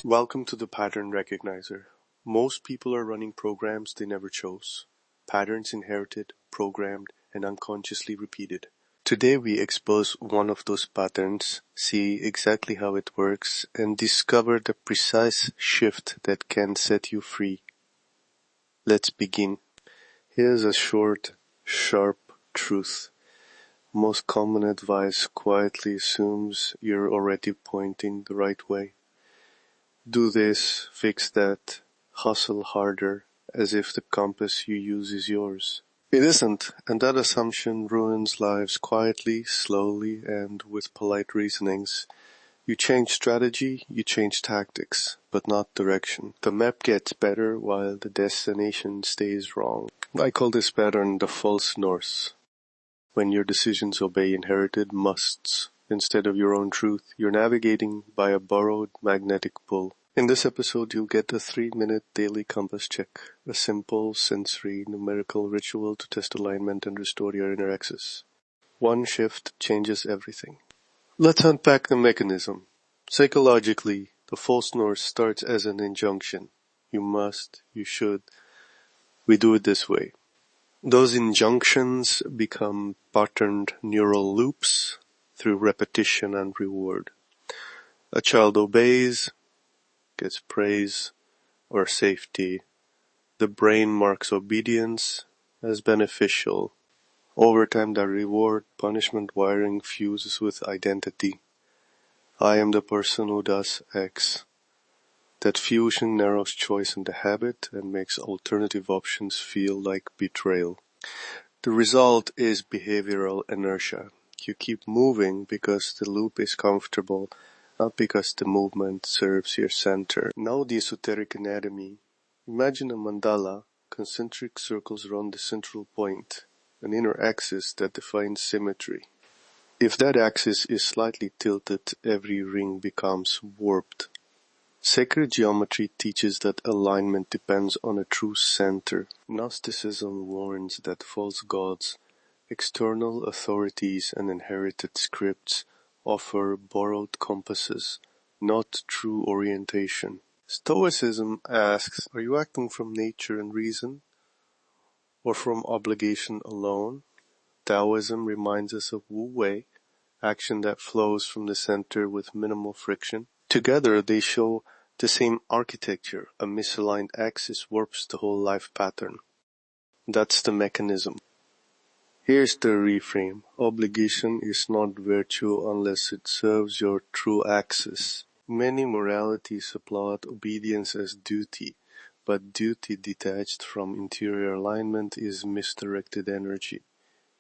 Welcome to the Pattern Recognizer. Most people are running programs they never chose. Patterns inherited, programmed, and unconsciously repeated. Today we expose one of those patterns, see exactly how it works, and discover the precise shift that can set you free. Let's begin. Here's a short, sharp truth. Most common advice quietly assumes you're already pointing the right way. Do this, fix that, hustle harder, as if the compass you use is yours. It isn't, and that assumption ruins lives quietly, slowly, and with polite reasonings. You change strategy, you change tactics, but not direction. The map gets better while the destination stays wrong. I call this pattern the false north. When your decisions obey inherited musts instead of your own truth, you're navigating by a borrowed magnetic pull. In this episode, you'll get a 3-minute daily compass check, a simple, sensory, numerical ritual to test alignment and restore your inner axis. One shift changes everything. Let's unpack the mechanism. Psychologically, the false north starts as an injunction. You must, you should, we do it this way. Those injunctions become patterned neural loops through repetition and reward. A child obeys, gets praise or safety. The brain marks obedience as beneficial. Over time, the reward-punishment wiring fuses with identity. I am the person who does X. That fusion narrows choice into habit and makes alternative options feel like betrayal. The result is behavioral inertia. You keep moving because the loop is comfortable, not because the movement serves your center. Now the esoteric anatomy. Imagine a mandala, concentric circles around the central point, an inner axis that defines symmetry. If that axis is slightly tilted, every ring becomes warped. Sacred geometry teaches that alignment depends on a true center. Gnosticism warns that false gods, external authorities, and inherited scripts offer borrowed compasses, not true orientation. Stoicism asks, are you acting from nature and reason, or from obligation alone? Taoism reminds us of Wu Wei, action that flows from the center with minimal friction. Together they show the same architecture. A misaligned axis warps the whole life pattern. That's the mechanism. Here's the reframe. Obligation is not virtue unless it serves your true axis. Many moralities applaud obedience as duty, but duty detached from interior alignment is misdirected energy.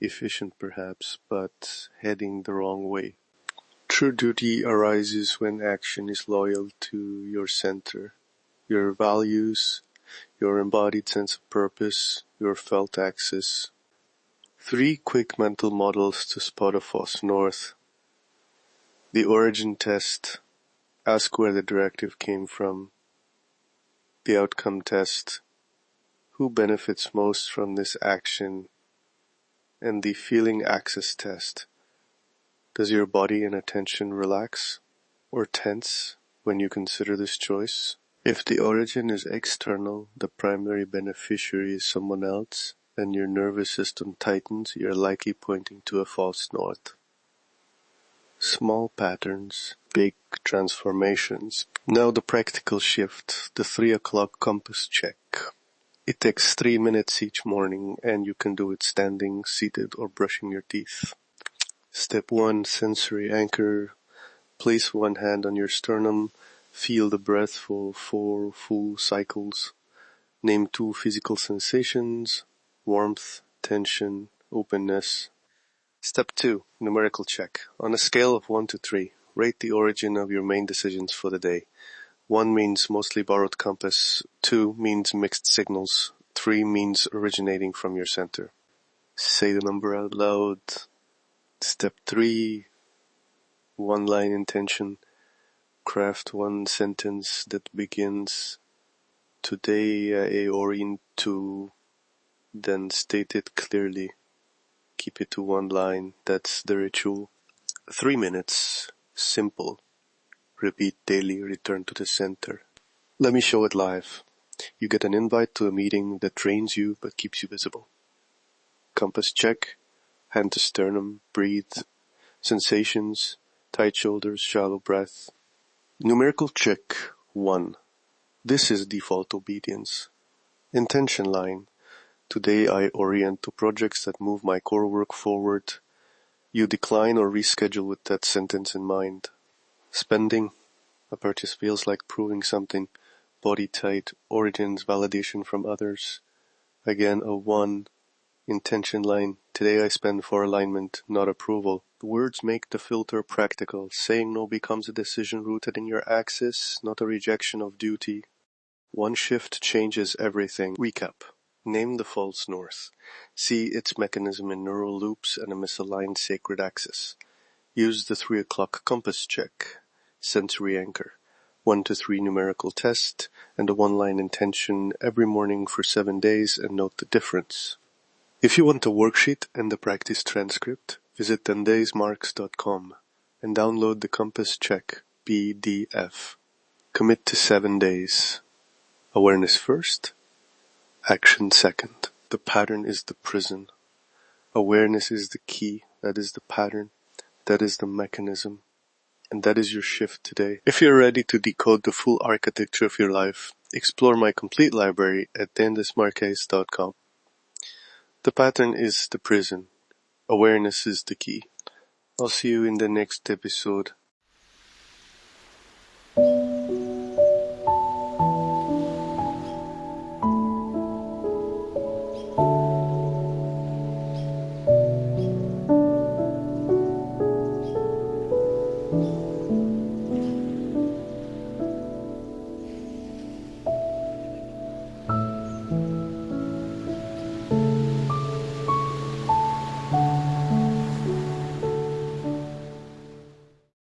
Efficient perhaps, but heading the wrong way. True duty arises when action is loyal to your center, your values, your embodied sense of purpose, your felt axis. 3 quick mental models to spot a false north. The origin test. Ask where the directive came from. The outcome test. Who benefits most from this action? And the feeling axis test. Does your body and attention relax or tense when you consider this choice? If the origin is external, the primary beneficiary is someone else, and your nervous system tightens, you're likely pointing to a false north. Small patterns, big transformations. Now the practical shift, the 3 o'clock compass check. It takes 3 minutes each morning, and you can do it standing, seated, or brushing your teeth. Step 1, sensory anchor. Place one hand on your sternum. Feel the breath for 4 full cycles. Name 2 physical sensations: warmth, tension, openness. Step 2, numerical check. On a scale of 1 to 3, rate the origin of your main decisions for the day. 1 means mostly borrowed compass, 2 means mixed signals, 3 means originating from your center. Say the number out loud. Step 3, 1-line intention. Craft 1 sentence that begins, "Today I orient to," then state it clearly. Keep it to 1 line, that's the ritual. 3 minutes, simple. Repeat daily, return to the center. Let me show it live. You get an invite to a meeting that trains you but keeps you visible. Compass check, hand to sternum, breathe. Sensations, tight shoulders, shallow breath. Numerical check 1. This is default obedience. Intention line. Today I orient to projects that move my core work forward. You decline or reschedule with that sentence in mind. Spending. A purchase feels like proving something. Body tight. Origins, validation from others. Again a 1. Intention line. Today I spend for alignment, not approval. The words make the filter practical. Saying no becomes a decision rooted in your axis, not a rejection of duty. 1 shift changes everything. Recap. Name the false north. See its mechanism in neural loops and a misaligned sacred axis. Use the 3 o'clock compass check. Sensory anchor. 1 to 3 numerical test and a 1-line intention every morning for 7 days and note the difference. If you want a worksheet and the practice transcript, visit Desmarques.com and download the Compass Check PDF. Commit to 7 days. Awareness first, action second. The pattern is the prison. Awareness is the key. That is the pattern. That is the mechanism. And that is your shift today. If you're ready to decode the full architecture of your life, explore my complete library at Desmarques.com. The pattern is the prison. Awareness is the key. I'll see you in the next episode.